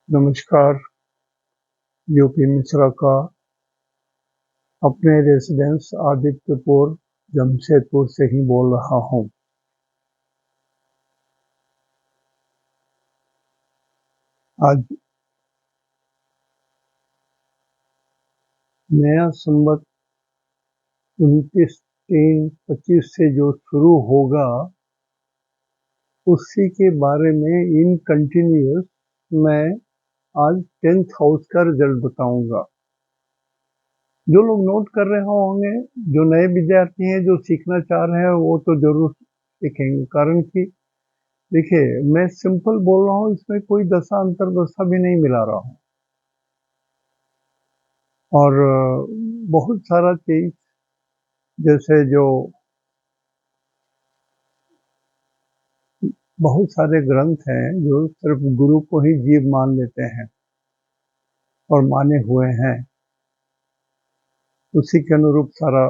नमस्कार, यूपी मिश्रा का अपने रेसिडेंस आदित्यपुर, जमशेदपुर से ही बोल रहा हूँ। आज नया संवत 29/3/25 से जो शुरू होगा, उसी के बारे में इन कंटिन्यूअस मैं आज 10th हाउस का रिजल्ट बताऊंगा। जो लोग नोट कर रहे होंगे, जो नए विद्यार्थी हैं, जो सीखना चाह रहे हैं, वो तो जरूर सीखेंगे। कारण कि देखिए, मैं सिंपल बोल रहा हूँ, इसमें कोई दशा अंतरदशा भी नहीं मिला रहा हूँ। और बहुत सारा चीज, जैसे जो बहुत सारे ग्रंथ हैं जो सिर्फ गुरु को ही जीव मान लेते हैं और माने हुए हैं, उसी के अनुरूप सारा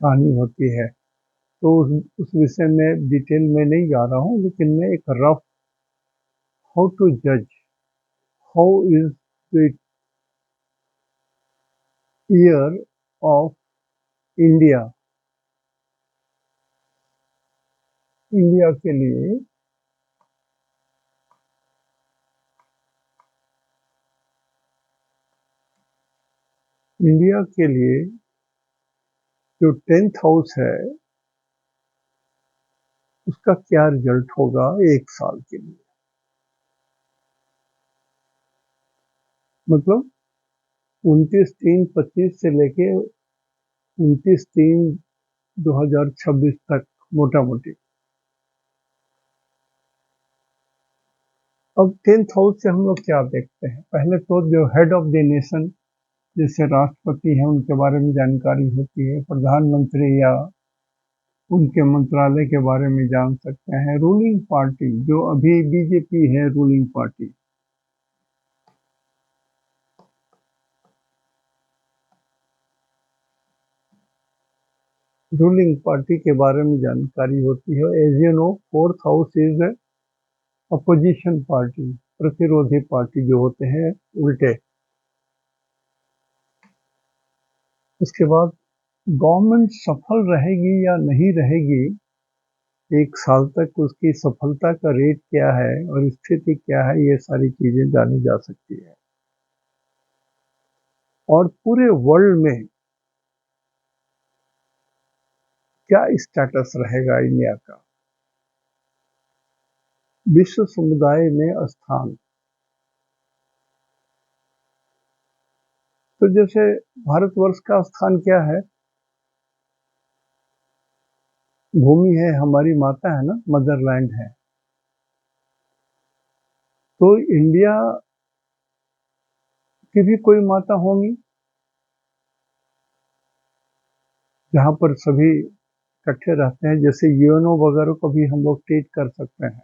कहानी होती है। तो उस विषय में डिटेल में नहीं जा रहा हूँ, लेकिन मैं एक रफ हाउ टू जज how is the year of India India के लिए इंडिया के लिए जो 10th हाउस है, उसका क्या रिजल्ट होगा एक साल के लिए। मतलब 29/3/25 से लेके 29/3/2026 तक, मोटा मोटी। अब 10th हाउस से हम लोग क्या देखते हैं? पहले तो जो हेड ऑफ द नेशन, जैसे राष्ट्रपति हैं, उनके बारे में जानकारी होती है। प्रधानमंत्री या उनके मंत्रालय के बारे में जान सकते हैं। रूलिंग पार्टी, जो अभी बीजेपी है, रूलिंग पार्टी, रूलिंग पार्टी के बारे में जानकारी होती है। As you know, 4th house is opposition party, प्रतिरोधी पार्टी जो होते हैं उल्टे। उसके बाद गवर्नमेंट सफल रहेगी या नहीं रहेगी, एक साल तक उसकी सफलता का रेट क्या है और स्थिति क्या है, ये सारी चीजें जानी जा सकती है। और पूरे वर्ल्ड में क्या स्टेटस रहेगा इंडिया का, विश्व समुदाय में स्थान। तो जैसे भारतवर्ष का स्थान क्या है? भूमि है, हमारी माता है ना, मदरलैंड है। तो इंडिया की भी कोई माता होंगी, जहां पर सभी इकट्ठे रहते हैं। जैसे यूएनओ वगैरह को भी हम लोग ट्रीट कर सकते हैं,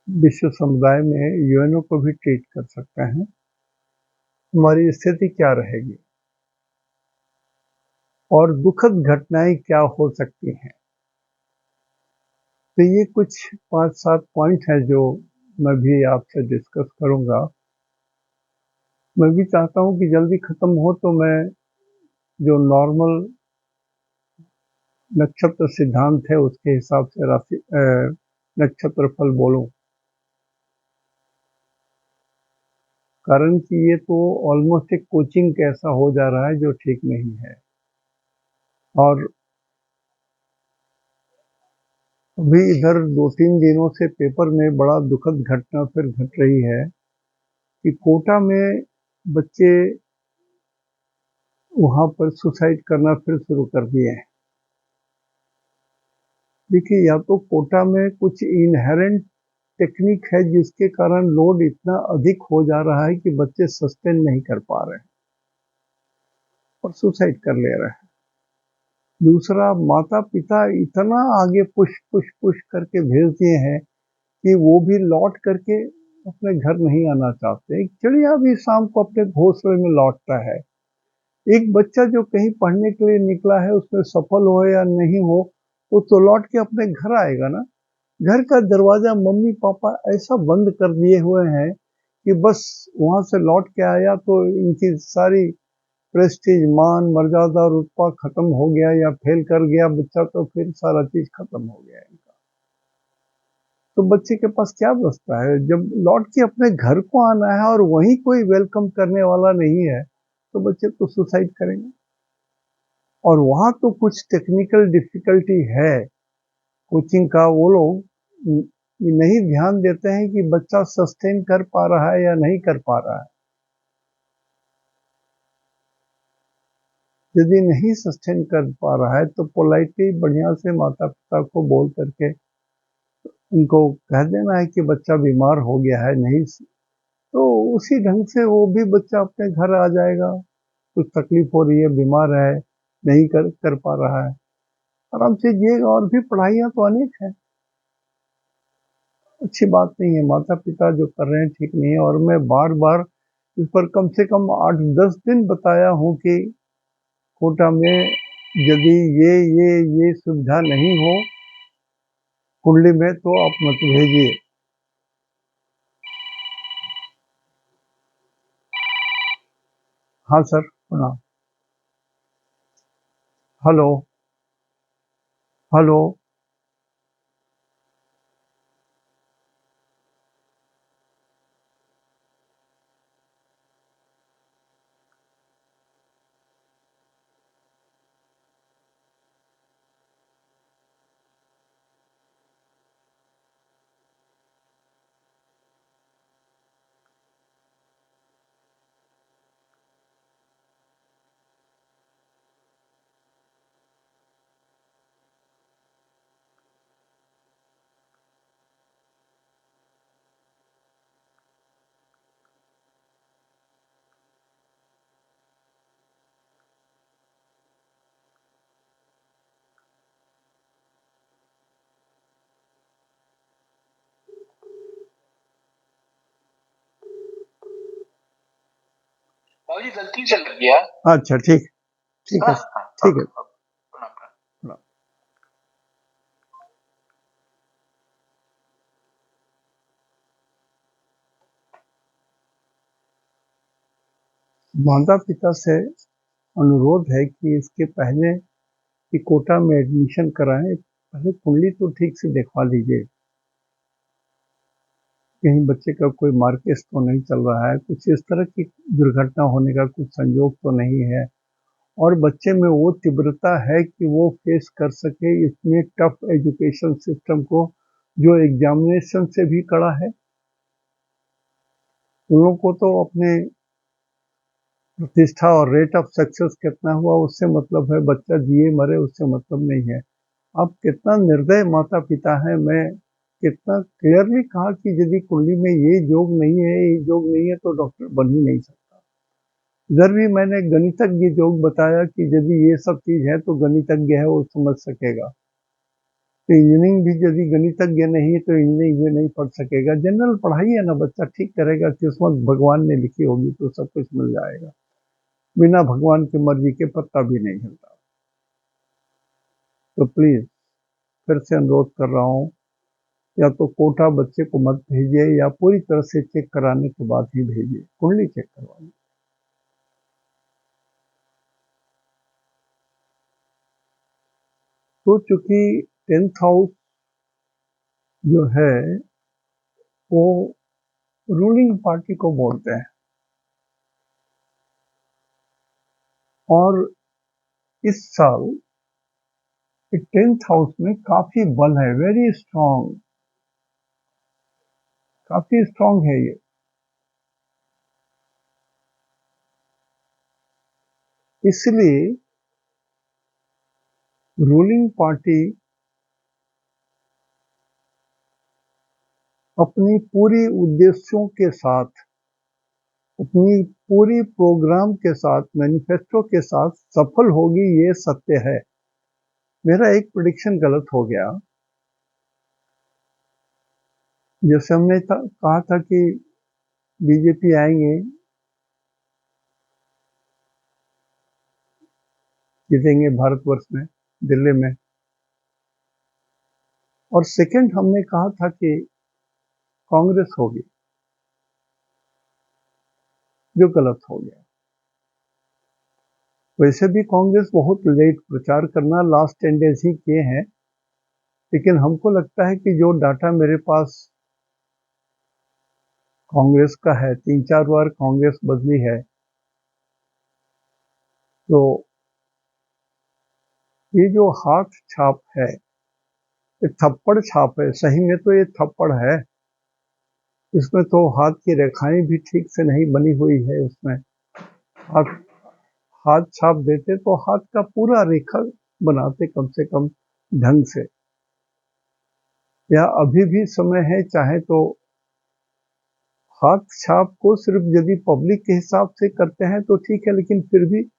विश्व समुदाय में यूएनओ को भी ट्रीट कर सकते हैं। हमारी स्थिति क्या रहेगी और दुखद घटनाएं क्या हो सकती हैं। तो ये कुछ 5-7 पॉइंट है जो मैं भी आपसे डिस्कस करूंगा। मैं भी चाहता हूं कि जल्दी खत्म हो, तो मैं जो नॉर्मल नक्षत्र सिद्धांत है उसके हिसाब से राशि नक्षत्र फल बोलूं। कारण कि ये तो ऑलमोस्ट एक कोचिंग कैसा हो जा रहा है, जो ठीक नहीं है। और अभी इधर 2-3 दिनों से पेपर में बड़ा दुखद घटना फिर घट रही है कि कोटा में बच्चे वहां पर सुसाइड करना फिर शुरू कर दिए हैं। देखिए, या तो कोटा में कुछ इनहेरेंट टेक्निक है जिसके कारण लोड इतना अधिक हो जा रहा है कि बच्चे सस्टेन नहीं कर पा रहे हैं और सुसाइड कर ले रहे हैं। दूसरा, माता पिता इतना आगे पुश पुश पुश करके भेज दिए हैं कि वो भी लौट करके अपने घर नहीं आना चाहते। एक चिड़िया भी शाम को अपने घोंसले में लौटता है। एक बच्चा जो कहीं पढ़ने के लिए निकला है, उसमें सफल हो या नहीं हो, वो तो लौट के अपने घर आएगा ना। घर का दरवाजा मम्मी पापा ऐसा बंद कर दिए हुए हैं कि बस वहां से लौट के आया तो इनकी सारी प्रेस्टीज, मान, मर्यादा, रुतबा खत्म हो गया, या फेल कर गया बच्चा तो फिर सारा चीज खत्म हो गया इनका। तो बच्चे के पास क्या बचता है? जब लौट के अपने घर को आना है और वहीं कोई वेलकम करने वाला नहीं है, तो बच्चे तो सुसाइड करेंगे। और वहां तो कुछ टेक्निकल डिफिकल्टी है कोचिंग का, वो लोग नहीं ध्यान देते हैं कि बच्चा सस्टेन कर पा रहा है या नहीं कर पा रहा है। यदि नहीं सस्टेन कर पा रहा है तो पोलाइटली बढ़िया से माता पिता को बोल करके उनको कह देना है कि बच्चा बीमार हो गया है, नहीं तो उसी ढंग से वो भी बच्चा अपने घर आ जाएगा। कुछ तकलीफ हो रही है, बीमार है, नहीं कर पा रहा है, आराम से जिएगा। और भी पढ़ाइयाँ तो अनेक हैं। अच्छी बात नहीं है, माता पिता जो कर रहे हैं ठीक नहीं है। और मैं बार बार इस पर कम से कम 8-10 दिन बताया हूँ कि कोटा में यदि ये सुविधा नहीं हो कुंडली में तो आप मत भेजिए। हाँ सर, प्रणाम। Hello, hello. जी गलती से लग गया। अच्छा, ठीक ठीक है, ठीक है। प्रणाम। माता पिता से अनुरोध है कि इसके पहले कि कोटा में एडमिशन कराएं, पहले कुंडली तो ठीक से देखवा लीजिए। कहीं बच्चे का कोई मार्केस तो नहीं चल रहा है, कुछ इस तरह की दुर्घटना होने का कुछ संयोग तो नहीं है, और बच्चे में वो तीव्रता है कि वो फेस कर सके इतने टफ एजुकेशन सिस्टम को जो एग्जामिनेशन से भी कड़ा है। उन लोगों को तो अपने प्रतिष्ठा और रेट ऑफ सक्सेस कितना हुआ उससे मतलब है, बच्चा जिए मरे उससे मतलब नहीं है। अब कितना निर्दय माता पिता है। मैं कितना क्लियरली कहा कि यदि कुंडली में ये योग नहीं है, ये योग नहीं है तो डॉक्टर बन ही नहीं सकता। इधर भी मैंने गणितज्ञ योग बताया कि यदि ये सब चीज है तो गणितज्ञ है, वो समझ सकेगा। तो इंजीनियरिंग भी यदि गणितज्ञ नहीं है तो इंजीनियरिंग भी नहीं पढ़ सकेगा। जनरल पढ़ाई है ना, बच्चा ठीक करेगा, किस्मत भगवान ने लिखी होगी तो सब कुछ मिल जाएगा। बिना भगवान की मर्जी के पत्ता भी नहीं हिलता। तो प्लीज फिर से अनुरोध कर रहा हूँ, या तो कोटा बच्चे को मत भेजिए या पूरी तरह से चेक कराने के बाद ही भेजिए, कुंडली चेक करवाइए। तो चूंकि 10th हाउस जो है वो रूलिंग पार्टी को बोलते हैं, और इस साल 10th हाउस में काफी बल है, वेरी स्ट्रांग, काफी स्ट्रांग है ये। इसलिए रूलिंग पार्टी अपनी पूरी उद्देश्यों के साथ, अपनी पूरी प्रोग्राम के साथ, मैनिफेस्टो के साथ सफल होगी, ये सत्य है। मेरा एक प्रेडिक्शन गलत हो गया। जैसे हमने कहा था कि बीजेपी आएंगे, जीतेंगे भारतवर्ष में, दिल्ली में, और सेकंड हमने कहा था कि कांग्रेस होगी, जो गलत हो गया। वैसे भी कांग्रेस बहुत लेट प्रचार करना लास्ट 10 डेज ही किए हैं, लेकिन हमको लगता है कि जो डाटा मेरे पास कांग्रेस का है, 3-4 बार कांग्रेस बदली है, तो ये जो हाथ छाप है, ये थप्पड़ छाप है, सही में तो ये थप्पड़ है। इसमें तो हाथ की रेखाएं भी ठीक से नहीं बनी हुई है। उसमें हाथ हाथ छाप देते तो हाथ का पूरा रेखा बनाते कम से कम ढंग से। या अभी भी समय है, चाहे तो हाथ छाप को सिर्फ यदि पब्लिक के हिसाब से करते हैं तो ठीक है, लेकिन फिर भी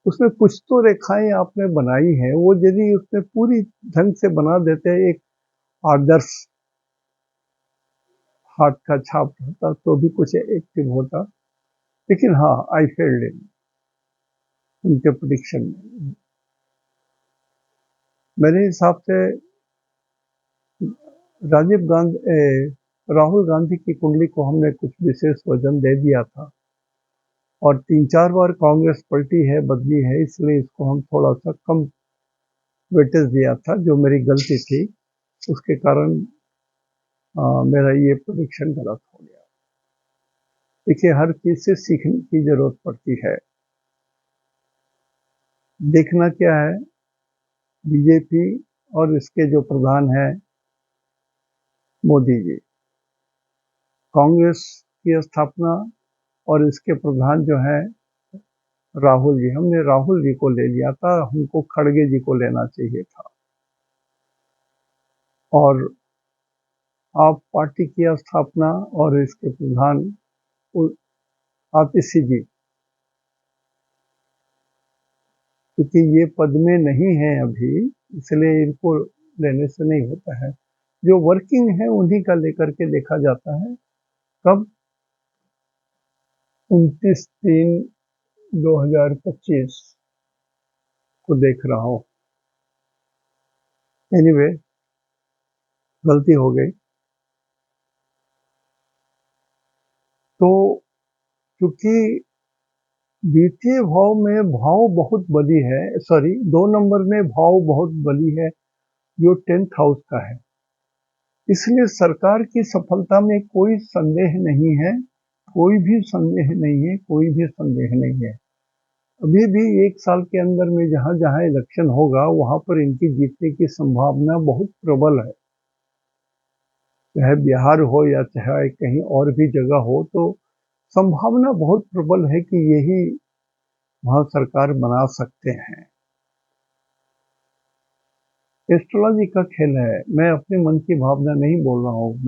उसमें कुछ तो रेखाएं आपने बनाई है, वो यदि उसमें पूरी ढंग से बना देते हैं, एक आदर्श हाथ का छाप होता तो भी कुछ एक्टिव होता। लेकिन हाँ, आई फेल्ड इन उनके प्रिडिक्शन में। मेरे हिसाब से राजीव गांधी राहुल गांधी की कुंडली को हमने कुछ विशेष वजन दे दिया था, और 3-4 बार कांग्रेस पलटी है, बदली है, इसलिए इसको हम थोड़ा सा कम वेटेज दिया था, जो मेरी गलती थी। उसके कारण मेरा ये प्रेडिक्शन गलत हो गया। देखिए, हर चीज से सीखने की जरूरत पड़ती है। देखना क्या है, बीजेपी और इसके जो प्रधान हैं मोदी जी, कांग्रेस की स्थापना और इसके प्रधान जो है राहुल जी, हमने राहुल जी को ले लिया था, हमको खड़गे जी को लेना चाहिए था। और आप पार्टी की स्थापना और इसके प्रधान आतिशी जी, क्योंकि ये पद में नहीं है अभी, इसलिए इनको लेने से नहीं होता है। जो वर्किंग है उन्हीं का लेकर के देखा जाता है। कब? 29/3/2025 को देख रहा हूँ। एनीवे, गलती हो गई। तो क्योंकि द्वितीय भाव में भाव बहुत बड़ी है, सॉरी 2 नंबर में भाव बहुत बड़ी है, जो 10th हाउस का है। इसलिए सरकार की सफलता में कोई संदेह नहीं है, कोई भी संदेह नहीं है, कोई भी संदेह नहीं है। अभी भी 1 साल के अंदर में जहां जहां इलेक्शन होगा, वहां पर इनकी जीतने की संभावना बहुत प्रबल है। चाहे बिहार हो या चाहे कहीं और भी जगह हो, तो संभावना बहुत प्रबल है कि यही वहां सरकार बना सकते हैं। एस्ट्रोलॉजी का खेल है, मैं अपने मन की भावना नहीं बोल रहा हूँ।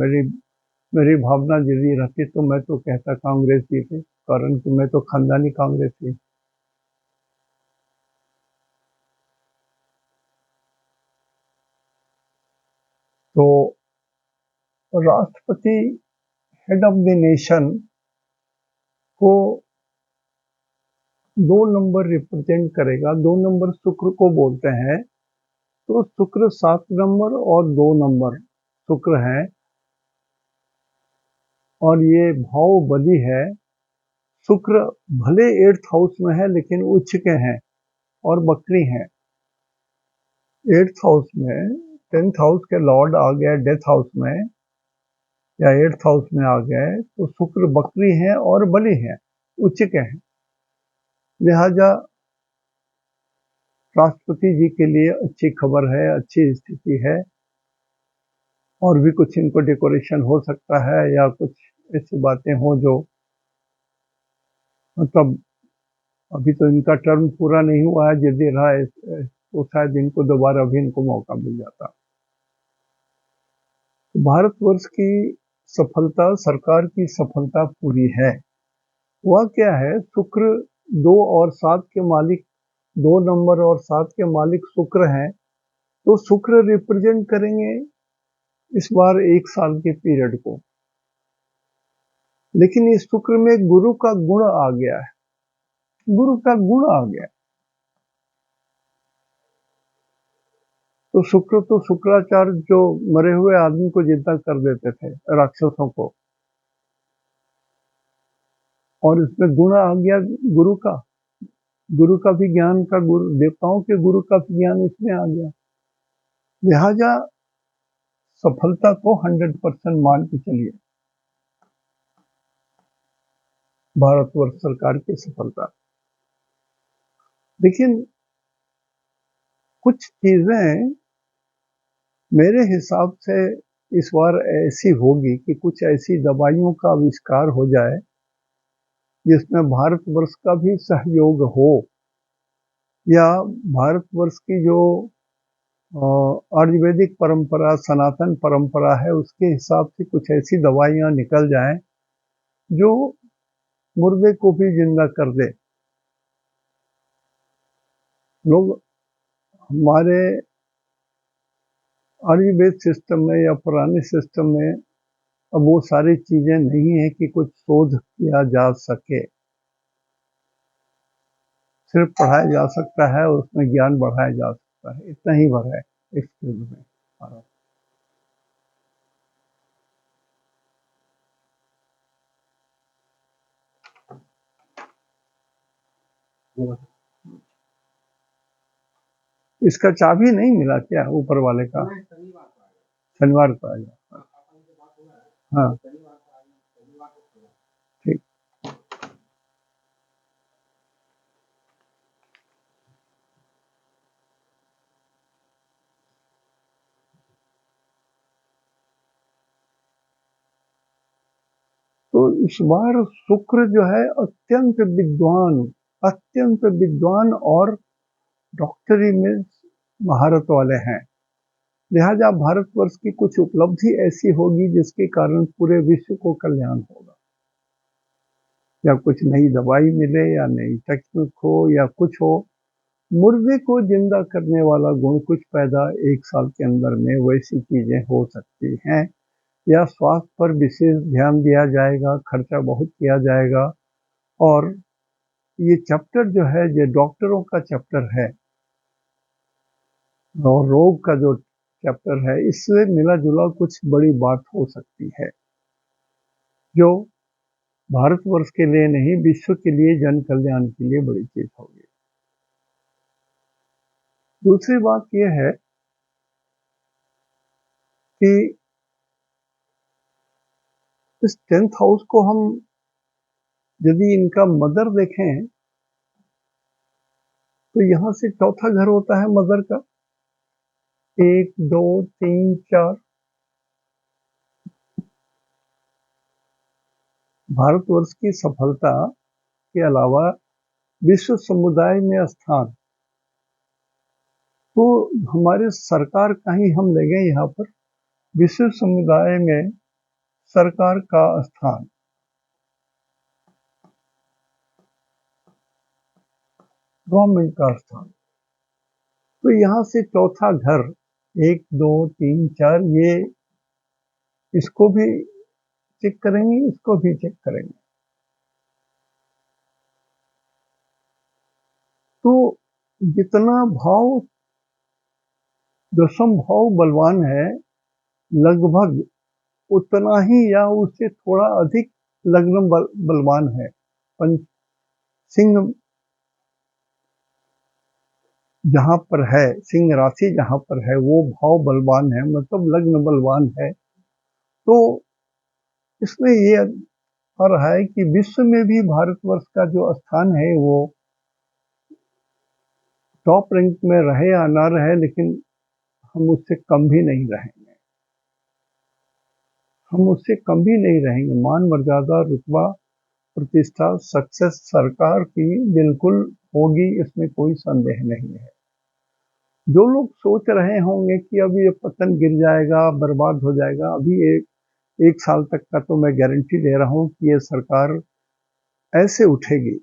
मेरी भावना यदि रहती तो मैं तो कहता कांग्रेस जीते, कारण कि मैं तो खानदानी कांग्रेस थी। तो राष्ट्रपति, हेड ऑफ द नेशन को 2 नंबर रिप्रेजेंट करेगा। 2 नंबर शुक्र को बोलते हैं, तो शुक्र 7 नंबर और 2 नंबर शुक्र है, और ये भाव बली है। शुक्र भले 8th हाउस में है, लेकिन उच्च के हैं और बकरी हैं। 8th हाउस में 10th हाउस के लॉर्ड आ गए डेथ हाउस में, या 8th हाउस में आ गए, तो शुक्र बकरी हैं और बली हैं, उच्च के हैं। लिहाजा राष्ट्रपति जी के लिए अच्छी खबर है, अच्छी स्थिति है। और भी कुछ इनको डेकोरेशन हो सकता है, या कुछ ऐसी बातें हो जो, मतलब अभी तो इनका टर्म पूरा नहीं हुआ है, यदि रहा तो शायद इनको दोबारा भी इनको मौका मिल जाता। तो भारतवर्ष की सफलता, सरकार की सफलता पूरी है। वह क्या है, शुक्र 2 और 7 के मालिक, 2 नंबर और 7 के मालिक शुक्र हैं, तो शुक्र रिप्रेजेंट करेंगे इस बार 1 साल के पीरियड को। लेकिन इस शुक्र में गुरु का गुण आ गया है, गुरु का गुण आ गया। तो शुक्राचार्य जो मरे हुए आदमी को जिंदा कर देते थे, राक्षसों को, और इसमें गुण आ गया गुरु का भी ज्ञान का, गुरु देवताओं के गुरु का भी ज्ञान इसमें आ गया। लिहाजा सफलता को 100% मान के चलिए, भारतवर्ष सरकार की सफलता। लेकिन कुछ चीजें मेरे हिसाब से इस बार ऐसी होगी कि कुछ ऐसी दवाइयों का आविष्कार हो जाए जिसमें भारतवर्ष का भी सहयोग हो, या भारतवर्ष की जो आयुर्वेदिक परंपरा, सनातन परंपरा है, उसके हिसाब से कुछ ऐसी दवाइयां निकल जाएं जो मुर्दे को भी जिंदा कर दे। लोग हमारे आयुर्वेद सिस्टम में या पुराने सिस्टम में अब वो सारी चीजें नहीं है कि कुछ शोध किया जा सके, सिर्फ पढ़ाया जा सकता है और उसमें ज्ञान बढ़ाया जा सकता है, इतना ही भर है इस फील्ड में। इसका चाबी नहीं मिला क्या ऊपर वाले का? शनिवार को आएगा। हाँ ठीक। तो इस बार शुक्र जो है अत्यंत विद्वान और डॉक्टरी में महारत वाले हैं। लिहाजा भारतवर्ष की कुछ उपलब्धि ऐसी होगी जिसके कारण पूरे विश्व को कल्याण होगा, या कुछ नई दवाई मिले, या नई टेक्निक हो, या कुछ हो। मुर्दे को जिंदा करने वाला गुण कुछ पैदा 1 साल के अंदर में वैसी चीजें हो सकती हैं, या स्वास्थ्य पर विशेष ध्यान दिया जाएगा, खर्चा बहुत किया जाएगा। और ये चैप्टर जो है, ये डॉक्टरों का चैप्टर है और रोग का जो चैप्टर है, इससे मिला जुला कुछ बड़ी बात हो सकती है जो भारतवर्ष के लिए नहीं, विश्व के लिए, जन कल्याण के लिए बड़ी चीज होगी। दूसरी बात यह है कि इस 10th हाउस को हम यदि इनका मदर देखें तो यहां से चौथा घर होता है मदर का, 1 2 3 4। भारतवर्ष की सफलता के अलावा विश्व समुदाय में स्थान, तो हमारे सरकार का ही हम ले गए यहाँ पर, विश्व समुदाय में सरकार का स्थान, गवर्नमेंट का स्थान। तो यहाँ से चौथा घर 1 2 3 4, ये इसको भी चेक करेंगे, इसको भी चेक करेंगे। तो जितना भाव, दशम भाव बलवान है, लगभग उतना ही या उससे थोड़ा अधिक लग्न बलवान है। सिंह जहां पर है, सिंह राशि जहां पर है, वो भाव बलवान है, मतलब लग्न बलवान है। तो इसमें ये आ रहा है कि विश्व में भी भारतवर्ष का जो स्थान है वो टॉप रैंक में रहे या ना रहे, लेकिन हम उससे कम भी नहीं रहेंगे, हम उससे कम भी नहीं रहेंगे। मान मर्यादा, रुतबा, प्रतिष्ठा, सक्सेस सरकार की बिल्कुल होगी, इसमें कोई संदेह नहीं है। जो लोग सोच रहे होंगे कि अब ये पतन गिर जाएगा, बर्बाद हो जाएगा, अभी एक साल तक का तो मैं गारंटी दे रहा हूं कि ये सरकार ऐसे उठेगी,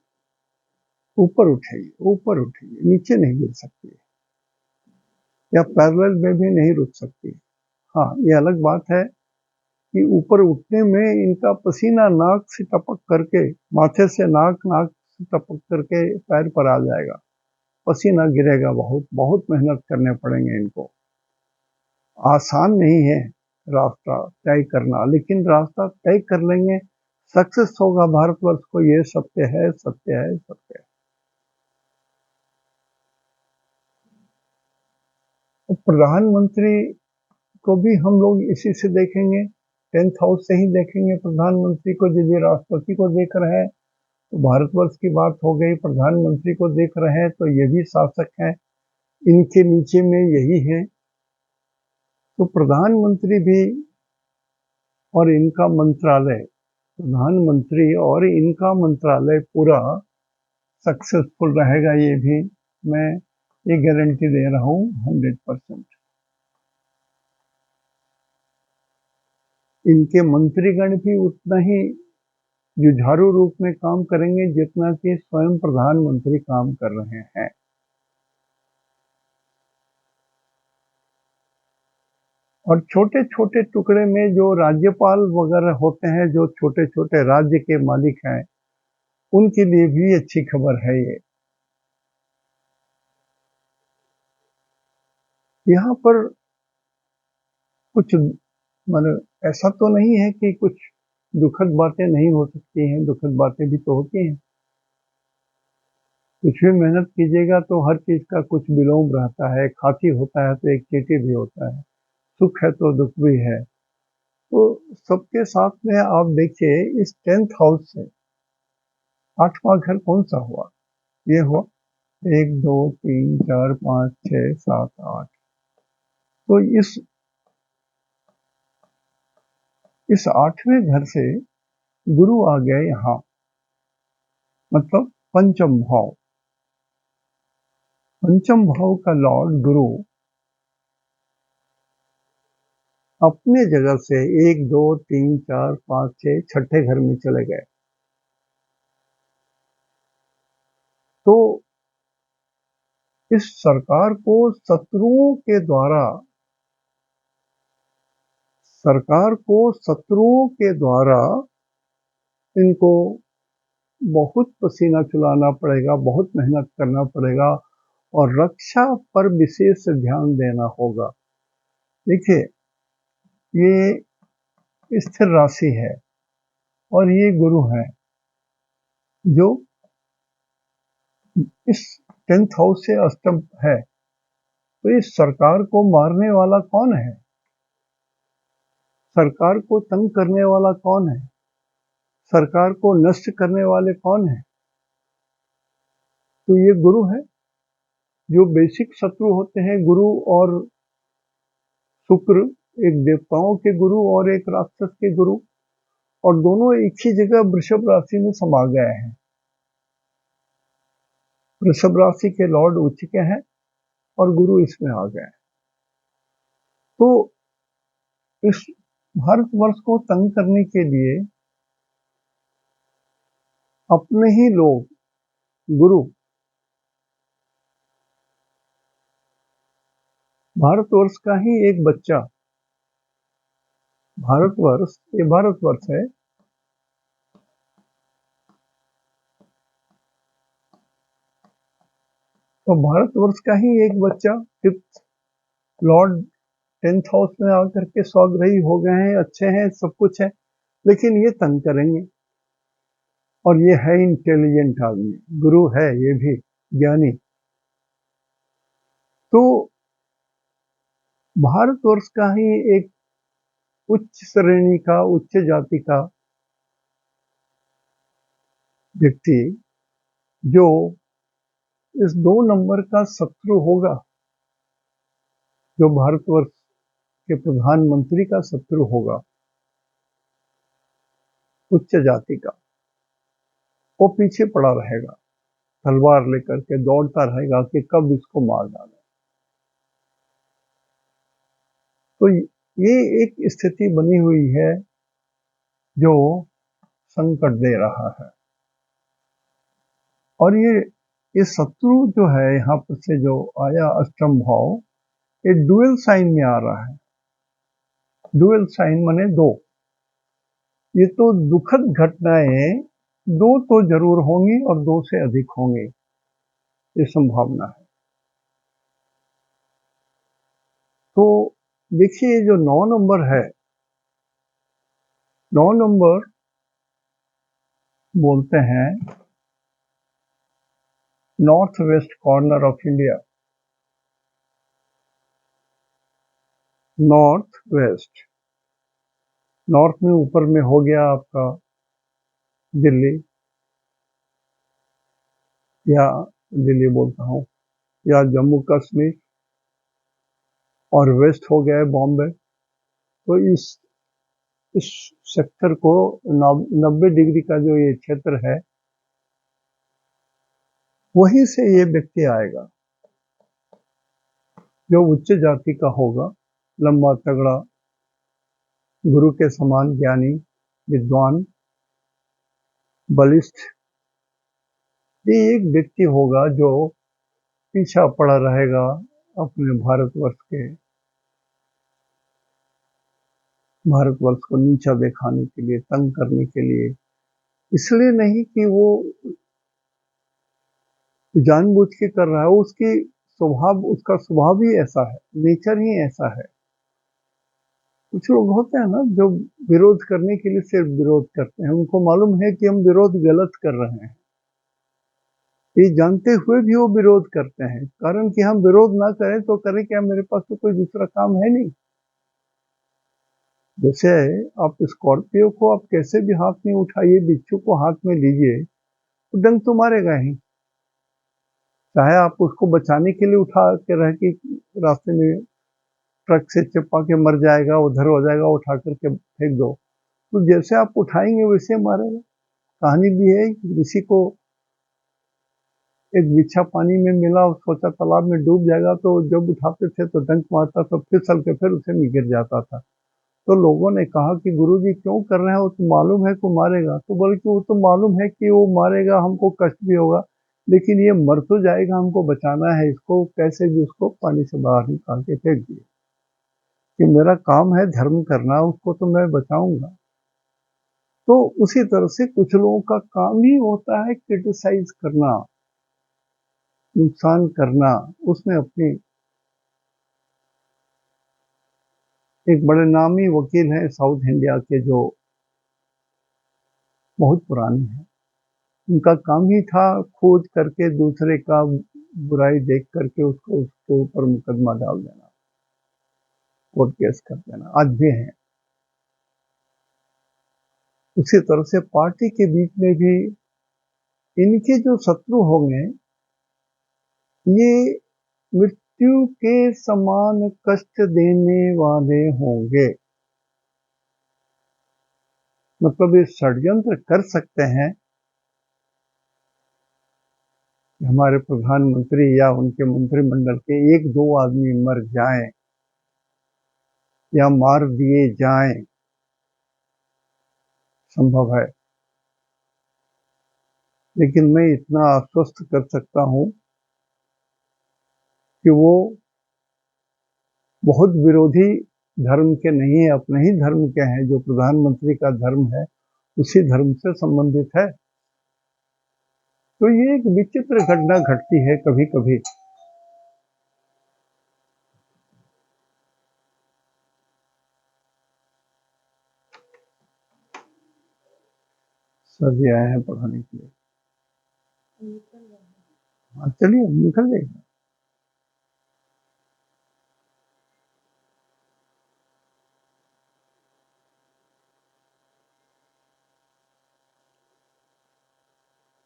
ऊपर उठेगी, नीचे नहीं गिर सकती, या पैरेलल में भी नहीं रुक सकती। हाँ, ये अलग बात है कि ऊपर उठने में इनका पसीना नाक से टपक करके, माथे से नाक से टपक करके पैर पर आ जाएगा, पसीना गिरेगा, बहुत बहुत मेहनत करने पड़ेंगे इनको। आसान नहीं है रास्ता तय करना, लेकिन रास्ता तय कर लेंगे, सक्सेस होगा भारतवर्ष को, ये सत्य है, सत्य है, सत्य है। तो प्रधानमंत्री को भी हम लोग इसी से देखेंगे, 10th हाउस से ही देखेंगे प्रधानमंत्री को। यदि राष्ट्रपति को देख रहे हैं तो भारतवर्ष की बात हो गई, प्रधानमंत्री को देख रहे हैं तो ये भी शासक हैं, इनके नीचे में यही है। तो प्रधानमंत्री भी और इनका मंत्रालय, प्रधानमंत्री और इनका मंत्रालय पूरा सक्सेसफुल रहेगा, ये भी मैं ये गारंटी दे रहा हूँ 100%। इनके मंत्रीगण भी उतना ही जुझारू रूप में काम करेंगे जितना कि स्वयं प्रधानमंत्री काम कर रहे हैं। और छोटे छोटे टुकड़े में जो राज्यपाल वगैरह होते हैं, जो छोटे छोटे राज्य के मालिक हैं, उनके लिए भी अच्छी खबर है ये। यहाँ पर कुछ मतलब ऐसा तो नहीं है कि कुछ दुखद बातें नहीं हो सकती हैं, दुखद बातें भी तो होती हैं। कुछ भी मेहनत कीजिएगा तो हर चीज का कुछ विलोम रहता है, खाती होता है तो एक चीटी भी होता है, सुख है तो दुख भी है। तो सबके साथ में आप देखिए, इस 10th हाउस से 8वां घर कौन सा हुआ? ये हुआ 1 2 3 4 5 6 7 8। तो इस 8वें घर से गुरु आ गए यहाँ, मतलब पंचम भाव। पंचम भाव का लॉर्ड गुरु अपने जगह से 1 2 3 4 5 6 छठे घर में चले गए। तो इस सरकार को शत्रुओं के द्वारा इनको बहुत पसीना चुलाना पड़ेगा, बहुत मेहनत करना पड़ेगा और रक्षा पर विशेष ध्यान देना होगा। देखिए, ये स्थिर राशि है और ये गुरु है जो इस 10th हाउस से अष्टम है। तो इस सरकार को मारने वाला कौन है? सरकार को तंग करने वाला कौन है? सरकार को नष्ट करने वाले कौन है? तो ये गुरु है। जो बेसिक शत्रु होते हैं, गुरु और शुक्र, एक देवताओं के गुरु और एक राक्षस के गुरु, और दोनों एक ही जगह वृषभ राशि में समा गए हैं। वृषभ राशि के लॉर्ड उच्च के हैं और गुरु इसमें आ गए। तो इस भारतवर्ष को तंग करने के लिए अपने ही लोग, गुरु, भारतवर्ष का ही एक बच्चा, भारतवर्ष, ये भारतवर्ष है, तो भारतवर्ष का ही एक बच्चा 5th लॉर्ड 10th हाउस में आकर के स्वग्रही हो गए हैं, अच्छे हैं, सब कुछ है, लेकिन ये तंग करेंगे। और ये है इंटेलिजेंट आदमी, गुरु है ये भी ज्ञानी। तो भारतवर्ष का ही एक उच्च श्रेणी का, उच्च जाति का व्यक्ति जो इस 2 नंबर का शत्रु होगा, जो भारतवर्ष के प्रधानमंत्री का शत्रु होगा, उच्च जाति का, वो पीछे पड़ा रहेगा, तलवार लेकर के दौड़ता रहेगा कि कब इसको मार डाले। तो ये एक स्थिति बनी हुई है जो संकट दे रहा है। और ये शत्रु जो है यहाँ पर से जो आया अष्टम भाव, ये डुअल साइन में आ रहा है। डुअल साइन माने 2। ये तो दुखद घटनाएं 2 तो जरूर होंगी और 2 से अधिक होंगी, ये संभावना है। तो देखिए जो 9 नंबर है, 9 नंबर बोलते हैं north west corner of India. North west, north में ऊपर में हो गया आपका दिल्ली, या दिल्ली बोलता हूँ, या जम्मू कश्मीर, और वेस्ट हो गया है बॉम्बे। तो इस सेक्टर को 90 डिग्री का जो ये क्षेत्र है, वहीं से ये व्यक्ति आएगा जो उच्च जाति का होगा, लंबा तगड़ा, गुरु के समान ज्ञानी, विद्वान, बलिष्ठ। ये एक व्यक्ति होगा जो पीछा पड़ा रहेगा अपने भारतवर्ष को नीचा दिखाने के लिए, तंग करने के लिए। इसलिए नहीं कि वो जानबूझ के कर रहा है, उसका स्वभाव ही ऐसा है, नेचर ही ऐसा है। कुछ लोग होते हैं ना जो विरोध करने के लिए सिर्फ विरोध करते हैं, उनको मालूम है कि हम विरोध गलत कर रहे हैं, ये जानते हुए भी वो विरोध करते हैं। कारण कि हम विरोध ना करें तो करें क्या, मेरे पास तो कोई दूसरा काम है नहीं। जैसे आप स्कॉर्पियो को आप कैसे भी हाथ में उठाइए, बिच्छू को हाथ में लीजिए, तो डंक तो मारेगा ही। चाहे आप उसको बचाने के लिए उठा के रह के रास्ते में ट्रक से चिपका के मर जाएगा, उधर हो जाएगा, उठा करके फेंक दो, तो जैसे आप उठाएंगे वैसे मारेगा। कहानी भी है, किसी को एक बिच्छा पानी में मिला, सोचा तालाब में डूब जाएगा, तो जब उठाते थे तो डंक मारता, तो फिसल के फिर उसे में गिर जाता था। तो लोगों ने कहा कि गुरुजी क्यों कर रहे हैं, वो तो मालूम है कि मारेगा। तो बोले कि वो तो मालूम है कि वो मारेगा, हमको कष्ट भी होगा, लेकिन ये मर तो जाएगा, हमको बचाना है इसको, कैसे भी उसको पानी से बाहर निकाल के फेंक दिए, कि मेरा काम है धर्म करना, उसको तो मैं बचाऊंगा। तो उसी तरह से कुछ लोगों का काम ही होता है क्रिटिसाइज करना, नुकसान करना। उसमें अपनी एक बड़े नामी वकील हैं साउथ इंडिया के, जो बहुत पुराने हैं, उनका काम ही था खोज करके दूसरे का बुराई देख करके उसको उसके ऊपर मुकदमा डाल देना, कोर्ट केस कर देना, आज भी है। उसी तरह से पार्टी के बीच में भी इनके जो शत्रु होंगे, ये मृत्यु के समान कष्ट देने वाले होंगे। मतलब ये षड्यंत्र कर सकते हैं कि हमारे प्रधानमंत्री या उनके मंत्रिमंडल के एक दो आदमी मर जाएं या मार दिए जाएं, संभव है। लेकिन मैं इतना आश्वस्त कर सकता हूं कि वो बहुत विरोधी धर्म के नहीं है, अपने ही धर्म के हैं। जो प्रधानमंत्री का धर्म है उसी धर्म से संबंधित है। तो ये एक विचित्र घटना घटती है कभी कभी। सर जी आए हैं पढ़ाने के लिए। हाँ चलिए निकल जाइए।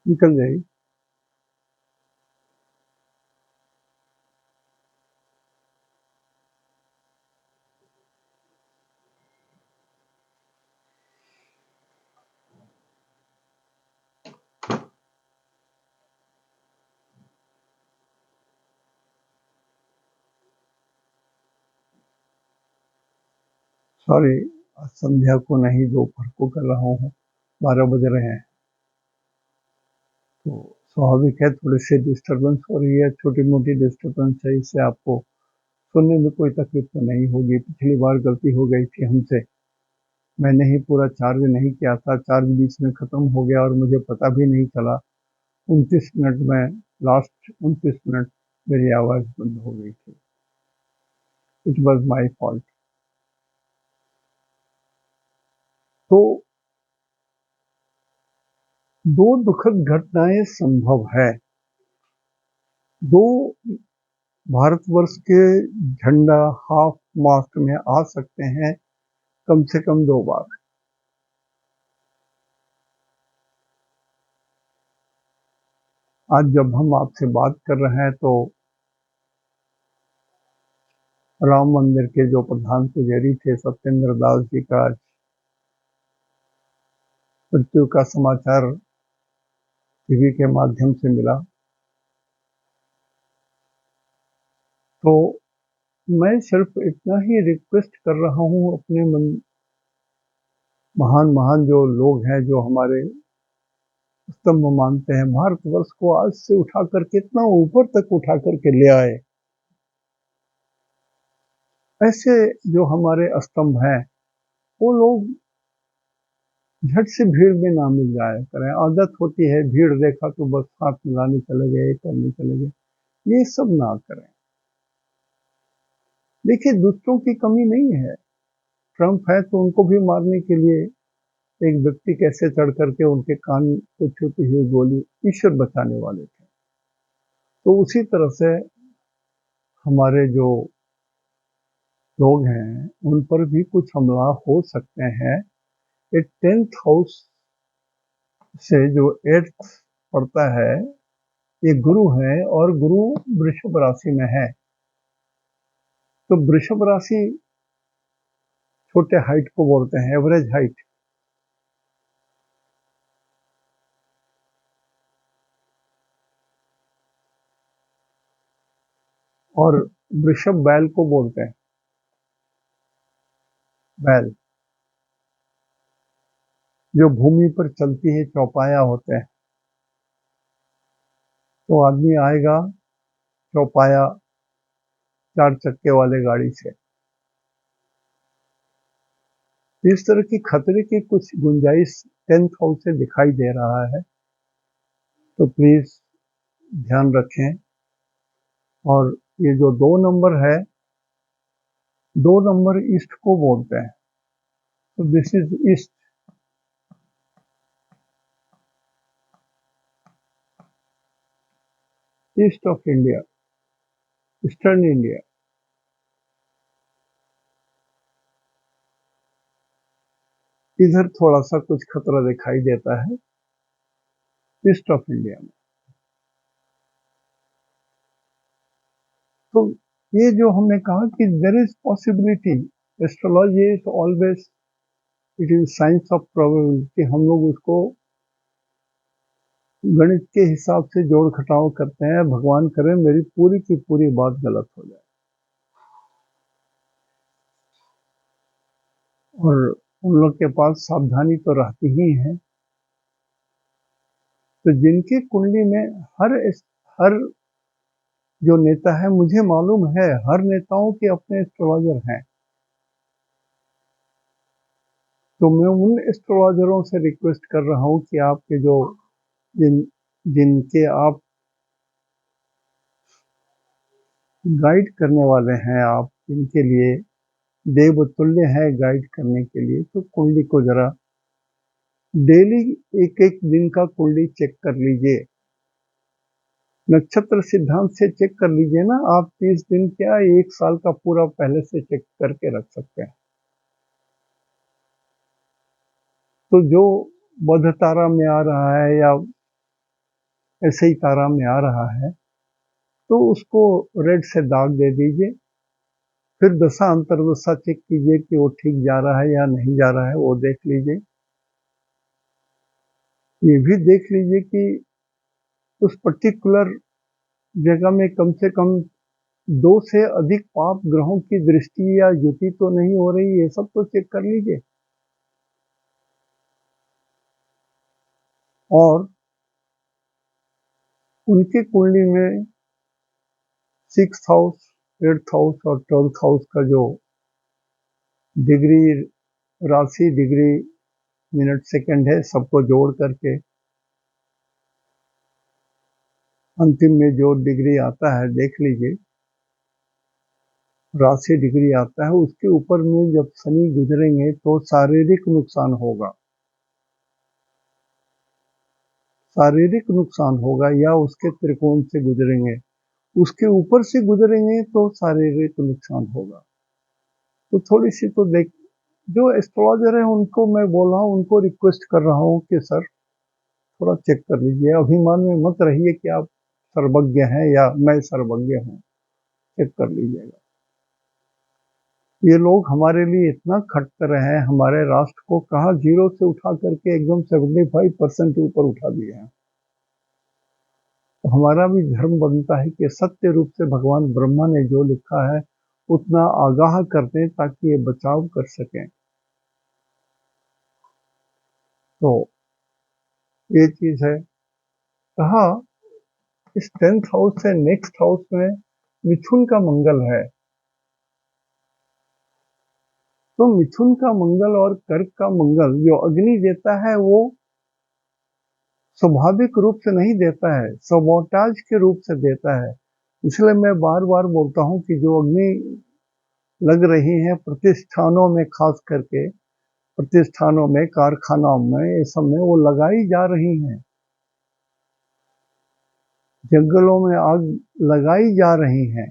निकल जाइए। सॉरी, संध्या को नहीं दोपहर को कर रहा हूँ, 12 बज रहे हैं। तो स्वाभाविक है थोड़ी सी डिस्टर्बेंस हो रही है, छोटी मोटी डिस्टर्बेंस है। इससे आपको सुनने में कोई तकलीफ तो नहीं होगी। पिछली बार गलती हो गई थी हमसे, मैंने ही पूरा चार्ज नहीं किया था, चार्ज बीच में खत्म हो गया और मुझे पता भी नहीं चला। 29 मिनट में, लास्ट 29 मिनट मेरी आवाज बंद हो गई थी। It was my fault. तो दो दुखद घटनाएं संभव है। दो भारतवर्ष के झंडा हाफ मास्ट में आ सकते हैं कम से कम 2 बार। आज जब हम आपसे बात कर रहे हैं तो राम मंदिर के जो प्रधान पुजारी थे सत्येंद्र दास जी का मृत्यु का समाचार टीवी के माध्यम से मिला। तो मैं सिर्फ इतना ही रिक्वेस्ट कर रहा हूं अपने महान महान जो लोग हैं, जो हमारे स्तंभ मानते हैं, भारतवर्ष को आज से उठाकर कितना ऊपर तक उठा करके ले आए। ऐसे जो हमारे स्तंभ हैं वो लोग झट से भीड़ में ना मिल जाया करें। आदत होती है, भीड़ देखा तो बस हाथ मिलाने चले गए, करने चले गए, ये सब ना करें। देखिए, दूसरों की कमी नहीं है। ट्रंप है तो उनको भी मारने के लिए एक व्यक्ति कैसे चढ़ करके उनके कान को छूती हुई गोली ईश्वर बचाने वाले थे। तो उसी तरह से हमारे जो लोग हैं उन पर भी कुछ हमला हो सकते हैं। ये 10th हाउस से जो 8th पड़ता है, ये गुरु है और गुरु वृषभ राशि में है। तो वृषभ राशि छोटे हाइट को बोलते हैं, एवरेज हाइट। और वृषभ बैल को बोलते हैं, बैल जो भूमि पर चलती है, चौपाया होते हैं। तो आदमी आएगा चौपाया 4 चक्के वाले गाड़ी से। इस तरह की खतरे की कुछ गुंजाइश 10th हाउस से दिखाई दे रहा है। तो प्लीज ध्यान रखें। और ये जो 2 नंबर है, 2 नंबर ईस्ट को बोलते हैं। तो this is east, east of India, eastern India. इधर थोड़ा सा कुछ खतरा दिखाई देता है, ईस्ट ऑफ इंडिया में। तो ये जो हमने कहा कि there is possibility, astrology is always, it is science of probability. हम लोग उसको गणित के हिसाब से जोड़ घटाव करते हैं। भगवान करे मेरी पूरी की पूरी बात गलत हो जाए। और उन लोग के पास सावधानी तो रहती ही है। तो जिनकी कुंडली में हर जो नेता है, मुझे मालूम है हर नेताओं के अपने एस्ट्रोलॉजर हैं। तो मैं उन एस्ट्रोलॉजरों से रिक्वेस्ट कर रहा हूं कि आपके जो जिनके आप गाइड करने वाले हैं, आप इनके लिए देवतुल्य है गाइड करने के लिए, तो कुंडली को जरा डेली एक एक दिन का कुंडली चेक कर लीजिए। नक्षत्र सिद्धांत से चेक कर लीजिए ना। आप 30 दिन क्या 1 साल का पूरा पहले से चेक करके रख सकते हैं। तो जो बुध तारा में आ रहा है या ऐसे ही तारा में आ रहा है, तो उसको रेड से दाग दे दीजिए। फिर दशा अंतर्दशा चेक कीजिए कि वो ठीक जा रहा है या नहीं जा रहा है, वो देख लीजिए। ये भी देख लीजिए कि उस पर्टिकुलर जगह में कम से कम 2 से अधिक पाप ग्रहों की दृष्टि या युति तो नहीं हो रही। ये सब तो चेक कर लीजिए। और उनकी कुंडली में 6th हाउस, 8th हाउस और 12th हाउस का जो डिग्री, राशि, डिग्री, मिनट, सेकंड है, सबको जोड़ करके अंतिम में जो डिग्री आता है देख लीजिए। राशि डिग्री आता है, उसके ऊपर में जब शनि गुजरेंगे तो शारीरिक नुकसान होगा, शारीरिक नुकसान होगा, या उसके त्रिकोण से गुजरेंगे, उसके ऊपर से गुजरेंगे तो शारीरिक नुकसान होगा। तो थोड़ी सी तो देख, जो एस्ट्रोलॉजर है उनको मैं बोल रहा हूँ, उनको रिक्वेस्ट कर रहा हूँ कि सर थोड़ा चेक कर लीजिए, अभिमान में मत रहिए कि आप सर्वज्ञ हैं या मैं सर्वज्ञ हूँ, चेक कर लीजिएगा। ये लोग हमारे लिए इतना खटते रहे हैं, हमारे राष्ट्र को कहा जीरो से उठा करके एकदम 75% ऊपर उठा दिए हैं। तो हमारा भी धर्म बनता है कि सत्य रूप से भगवान ब्रह्मा ने जो लिखा है उतना आगाह कर दें ताकि ये बचाव कर सकें। तो ये चीज है। कहा इस 10th हाउस से नेक्स्ट हाउस में मिथुन का मंगल है, तो मिथुन का मंगल और कर्क का मंगल जो अग्नि देता है वो स्वाभाविक रूप से नहीं देता है, सबोटाज के रूप से देता है। इसलिए मैं बार बार बोलता हूं कि जो अग्नि लग रही है प्रतिष्ठानों में, खास करके प्रतिष्ठानों में, कारखानों में, ये सब में वो लगाई जा रही हैं, जंगलों में आग लगाई जा रही हैं,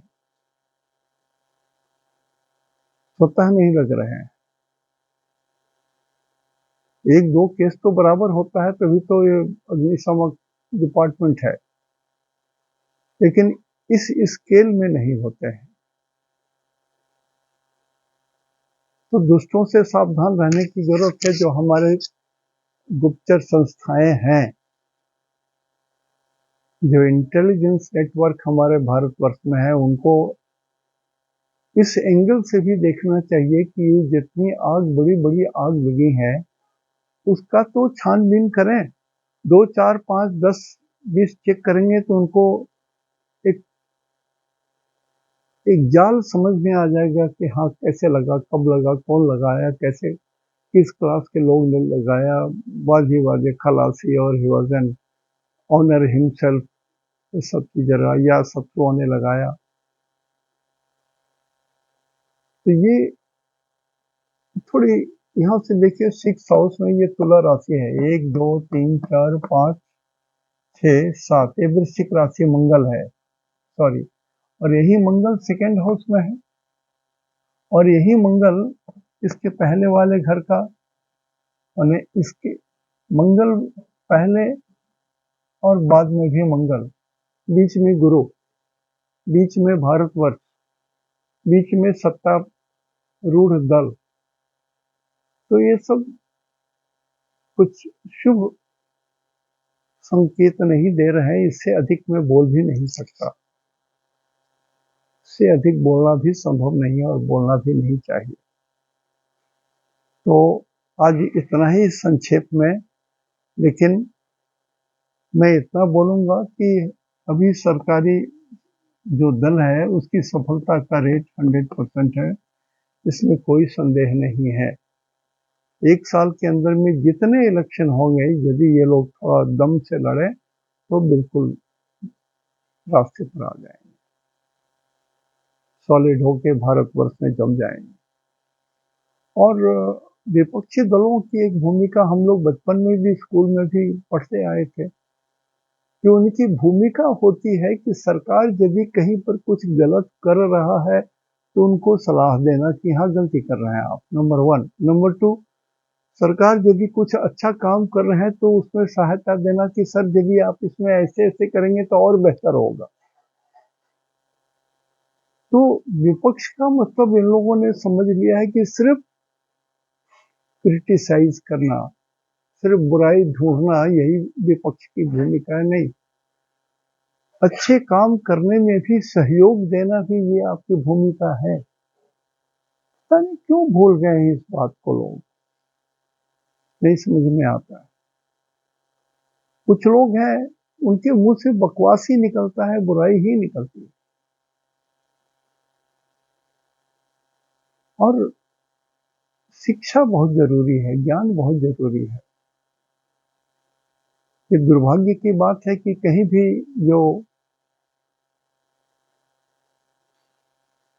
स्वतः नहीं लग रहे हैं। एक दो केस तो बराबर होता है, तभी तो ये अग्निशामक डिपार्टमेंट है, लेकिन इस स्केल में नहीं होते हैं। तो दुष्टों से सावधान रहने की जरूरत है। जो हमारे गुप्तचर संस्थाएं हैं, जो इंटेलिजेंस नेटवर्क हमारे भारतवर्ष में है, उनको इस एंगल से भी देखना चाहिए कि जितनी आग, बड़ी बड़ी आग लगी है, उसका तो छानबीन करें। 2, 4, 5, 10, 20 चेक करेंगे तो उनको एक एक जाल समझ में आ जाएगा कि हाँ कैसे लगा, कब लगा, कौन लगाया, कैसे, किस क्लास के लोग ने लगाया, वाजे वाजे खलासी, और he was an honour himself, ये सब चीजें रहा, या शत्रुओं ने लगाया। तो ये थोड़ी यहाँ से देखिए, 6th हाउस में ये तुला राशि है, 1, 2, 3, 4, 5, 6, 7, ये वृश्चिक राशि मंगल है, सॉरी, और यही मंगल 2nd हाउस में है, और यही मंगल इसके पहले वाले घर का, यानी इसके मंगल पहले और बाद में भी मंगल, बीच में गुरु, बीच में भारतवर्ष, बीच में सत्तारूढ़ दल। तो ये सब कुछ शुभ संकेत नहीं दे रहे हैं। इससे अधिक मैं बोल भी नहीं सकता, इससे अधिक बोलना भी संभव नहीं है और बोलना भी नहीं चाहिए। तो आज इतना ही संक्षेप में, लेकिन मैं इतना बोलूंगा कि अभी सरकारी जो दल है उसकी सफलता का रेट 100% है, इसमें कोई संदेह नहीं है। 1 साल के अंदर में जितने इलेक्शन होंगे, यदि ये लोग थोड़ा दम से लड़े तो बिल्कुल रास्ते पर आ जाएंगे, सॉलिड होके भारतवर्ष में जम जाएंगे। और विपक्षी दलों की एक भूमिका हम लोग बचपन में भी, स्कूल में भी पढ़ते आए थे, कि उनकी भूमिका होती है कि सरकार यदि कहीं पर कुछ गलत कर रहा है तो उनको सलाह देना कि हाँ गलती कर रहे हैं आप, नंबर 1। नंबर 2, सरकार यदि कुछ अच्छा काम कर रहे हैं तो उसमें सहायता देना कि सर यदि आप इसमें ऐसे ऐसे करेंगे तो और बेहतर होगा। तो विपक्ष का मतलब इन लोगों ने समझ लिया है कि सिर्फ क्रिटिसाइज करना, सिर्फ बुराई ढूंढना, यही विपक्ष की भूमिका है। नहीं, अच्छे काम करने में भी सहयोग देना भी ये आपकी भूमिका है। पता नहीं क्यों भूल गए हैं इस बात को, लोग नहीं समझ में आता है। कुछ लोग हैं, उनके मुंह से बकवास ही निकलता है, बुराई ही निकलती है। और शिक्षा बहुत जरूरी है, ज्ञान बहुत जरूरी है। ये दुर्भाग्य की बात है कि कहीं भी जो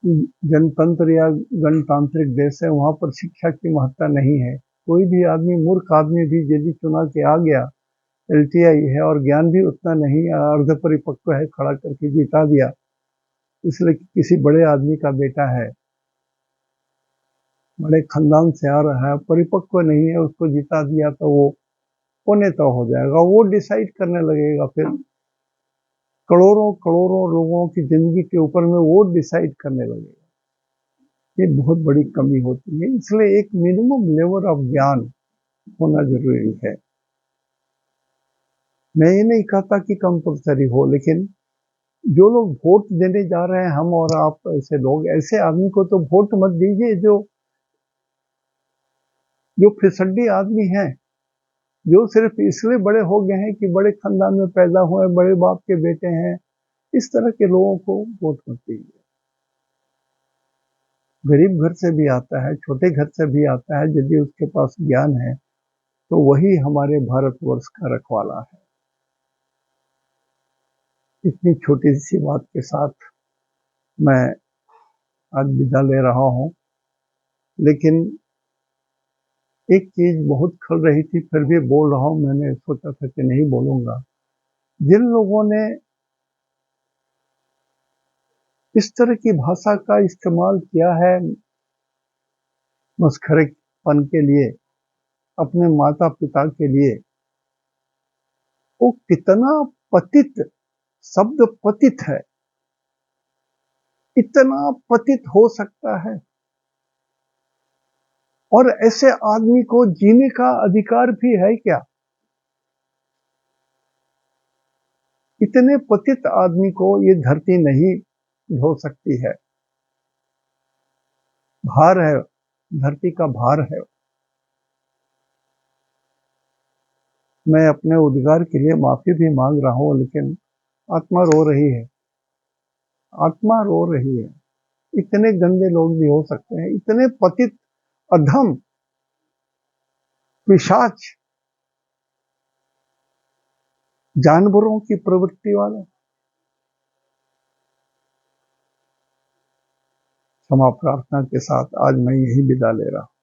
जनतंत्र या गणतांत्रिक देश है, वहां पर शिक्षा की महत्ता नहीं है। कोई भी आदमी, मूर्ख आदमी भी यदि चुना के आ गया, एलटीआई है और ज्ञान भी उतना नहीं, अर्ध परिपक्व है, खड़ा करके जिता दिया, इसलिए किसी बड़े आदमी का बेटा है, बड़े खानदान से आ रहा है, परिपक्व नहीं है, उसको जिता दिया तो वो होने तो हो जाएगा, वो डिसाइड करने लगेगा, फिर करोड़ों करोड़ों लोगों की जिंदगी के ऊपर में वो डिसाइड करने लगेगा। ये बहुत बड़ी कमी होती है, इसलिए एक मिनिमम लेवल ऑफ ज्ञान होना जरूरी है। मैं ये नहीं कहता कि कंपलसरी हो, लेकिन जो लोग वोट देने जा रहे हैं, हम और आप ऐसे लोग, ऐसे आदमी को तो वोट मत दीजिए जो फिसड्डी आदमी है, जो सिर्फ इसलिए बड़े हो गए हैं कि बड़े खानदान में पैदा हुए, बड़े बाप के बेटे हैं। इस तरह के लोगों को वोट मत दीजिए। गरीब घर से भी आता है, छोटे घर से भी आता है, यदि उसके पास ज्ञान है तो वही हमारे भारतवर्ष का रखवाला है। इतनी छोटी सी बात के साथ मैं आज विदा ले रहा हूं, लेकिन एक चीज बहुत खल रही थी, फिर भी बोल रहा हूं। मैंने सोचा था कि नहीं बोलूंगा। जिन लोगों ने इस तरह की भाषा का इस्तेमाल किया है मस्खरेपन के लिए, अपने माता पिता के लिए, वो कितना पतित, शब्द पतित है, इतना पतित हो सकता है। और ऐसे आदमी को जीने का अधिकार भी है क्या? इतने पतित आदमी को ये धरती नहीं ढो सकती है। भार है, धरती का भार है। मैं अपने उद्गार के लिए माफी भी मांग रहा हूं, लेकिन आत्मा रो रही है, आत्मा रो रही है। इतने गंदे लोग भी हो सकते हैं, इतने पतित, अधम, पिशाच, जानवरों की प्रवृत्ति वाले। क्षमा प्रार्थना के साथ आज मैं यही विदा ले रहा हूं।